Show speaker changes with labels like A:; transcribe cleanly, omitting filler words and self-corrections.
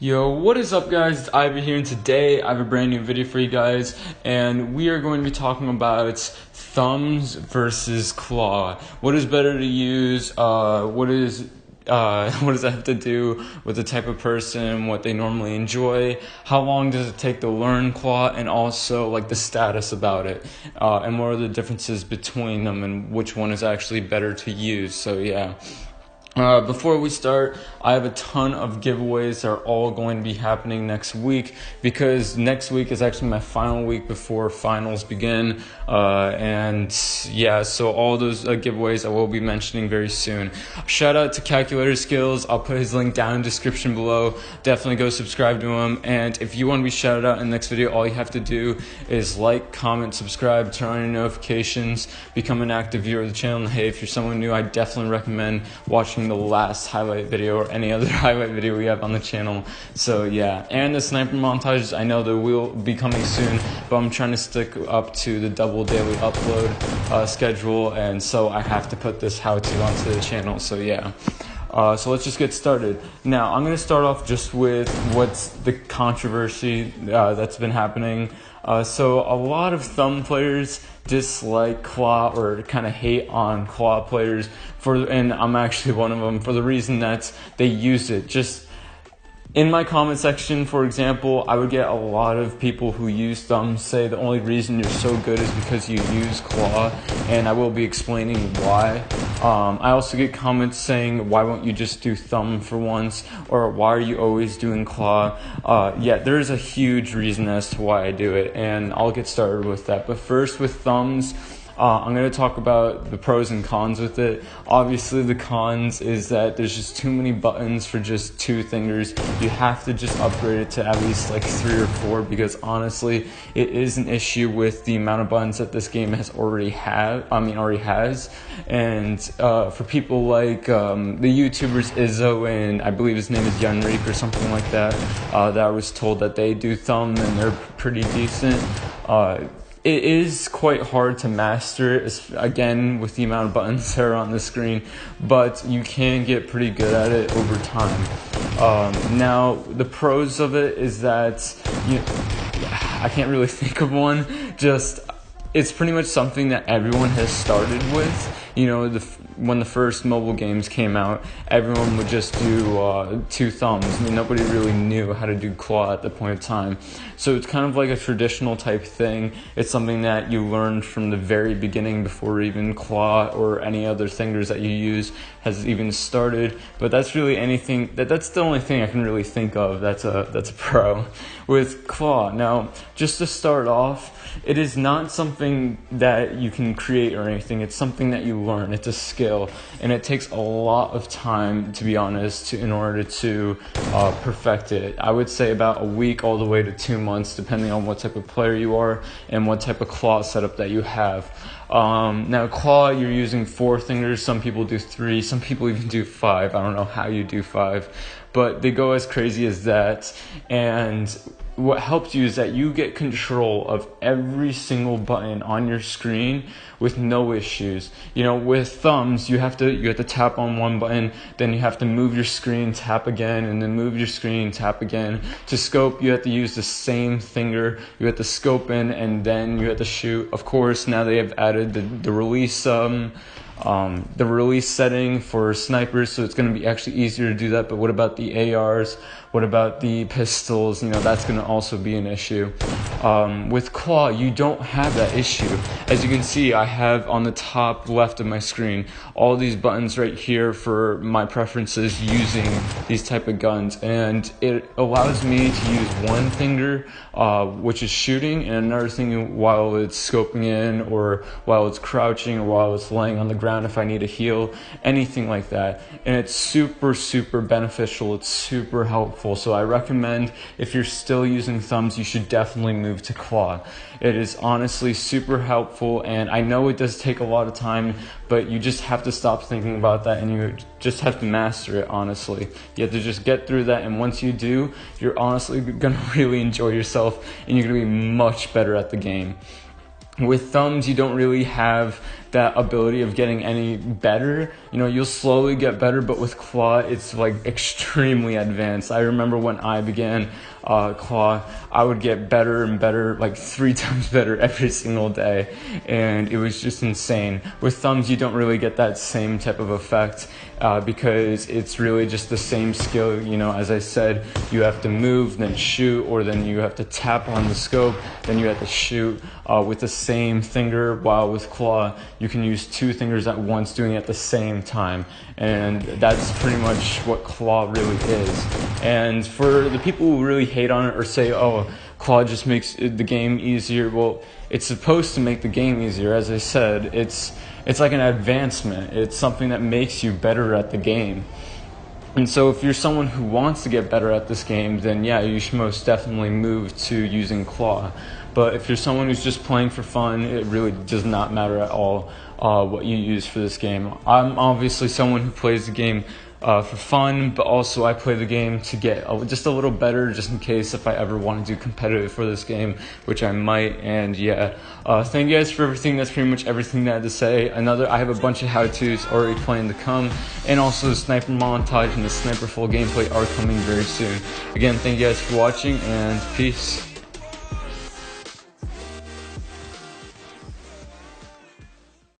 A: Yo, what is up guys? It's Ivy here, and today I have a brand new video for you guys, and we are going to be talking about thumbs versus claw. What is better to use? What does that have to do with the type of person, what they normally enjoy, how long does it take to learn claw, and also like the status about it, and what are the differences between them and which one is actually better to use. So yeah. Before we start, I have a ton of giveaways that are all going to be happening next week, because next week is actually my final week before finals begin, and yeah, so all those giveaways I will be mentioning very soon. Shout out to Calculator Skills. I'll put his link down in the description below. Definitely go subscribe to him, and if you want to be shouted out in the next video, all you have to do is like, comment, subscribe, turn on your notifications, become an active viewer of the channel. And hey, if you're someone new, I definitely recommend watching the last highlight video or any other highlight video we have on the channel. So yeah, and the sniper montages, I know they will be coming soon, but I'm trying to stick up to the double daily upload schedule, and so I have to put this how-to onto the channel. So yeah. So let's just get started. Now, I'm going to start off just with what's the controversy that's been happening. So a lot of thumb players dislike claw or kind of hate on claw players and I'm actually one of them, for the reason that they use it. Just in my comment section, for example, I would get a lot of people who use thumbs say the only reason you're so good is because you use claw, and I will be explaining why. I also get comments saying, why won't you just do thumb for once, or why are you always doing claw? Yeah, there's a huge reason as to why I do it, and I'll get started with that. But first, with thumbs, I'm going to talk about the pros and cons with it. Obviously, the cons is that there's just too many buttons for just 2 fingers. You have to just upgrade it to at least like 3 or 4, because honestly, it is an issue with the amount of buttons that this game already has. And for people like the YouTubers Izzo and I believe his name is Yunrik or something like that, that I was told that they do thumb and they're pretty decent. It is quite hard to master, again, with the amount of buttons that are on the screen, but you can get pretty good at it over time. Now, the pros of it is that, I can't really think of one, it's pretty much something that everyone has started with. When the first mobile games came out, everyone would just do 2 thumbs. Nobody really knew how to do claw at the point of time. So it's kind of like a traditional type thing. It's something that you learned from the very beginning before even claw or any other fingers that you use has even started. But that's really that's the only thing I can really think of that's a pro with claw. Now, just to start off, it is not something that you can create or anything. It's something that you learn. It's a skill, and it takes a lot of time, to be honest, in order to perfect it. I would say about a week all the way to 2 months, depending on what type of player you are and what type of claw setup that you have. Now, claw, you're using 4 fingers. Some people do 3. Some people even do 5. I don't know how you do 5, but they go as crazy as that. And what helps you is that you get control of every single button on your screen with no issues. With thumbs, you have to tap on one button, then you have to move your screen, tap again, and then move your screen, tap again. To scope, you have to use the same finger. You have to scope in, and then you have to shoot. Of course, now they have added the release setting for snipers, so it's going to be actually easier to do that. But what about the ARs? What about the pistols? That's going to also be an issue. With claw, you don't have that issue. As you can see, I have on the top left of my screen all these buttons right here for my preferences using these type of guns, and it allows me to use one finger, which is shooting, and another thing while it's scoping in, or while it's crouching, or while it's laying on the ground if I need a heal, anything like that. And it's super, super beneficial. It's super helpful. So I recommend, if you're still using thumbs, you should definitely move to claw. It is honestly super helpful, and I know it does take a lot of time, but you just have to stop thinking about that, and you just have to master it, honestly. You have to just get through that, and once you do, you're honestly gonna really enjoy yourself, and you're gonna be much better at the game. With thumbs, you don't really have that ability of getting any better. You know, you'll slowly get better, but with claw, it's like extremely advanced. I remember when I began claw, I would get better and better, like 3 times better every single day, and it was just insane. With thumbs, you don't really get that same type of effect because it's really just the same skill. You know, as I said, you have to move, then shoot, or then you have to tap on the scope, then you have to shoot with the same finger, while with claw, you can use 2 fingers at once doing it at the same time, and that's pretty much what claw really is. And for the people who really hate on it or say, oh, claw just makes the game easier, well, it's supposed to make the game easier. As I said, it's like an advancement. It's something that makes you better at the game. And so if you're someone who wants to get better at this game, then yeah, you should most definitely move to using claw. But if you're someone who's just playing for fun, it really does not matter at all what you use for this game. I'm obviously someone who plays the game for fun, but also I play the game to get just a little better, just in case if I ever want to do competitive for this game, which I might. And yeah, thank you guys for everything. That's pretty much everything that I had to say. I have a bunch of how-tos already planned to come, and also the sniper montage and the sniper full gameplay are coming very soon. Again, thank you guys for watching, and peace.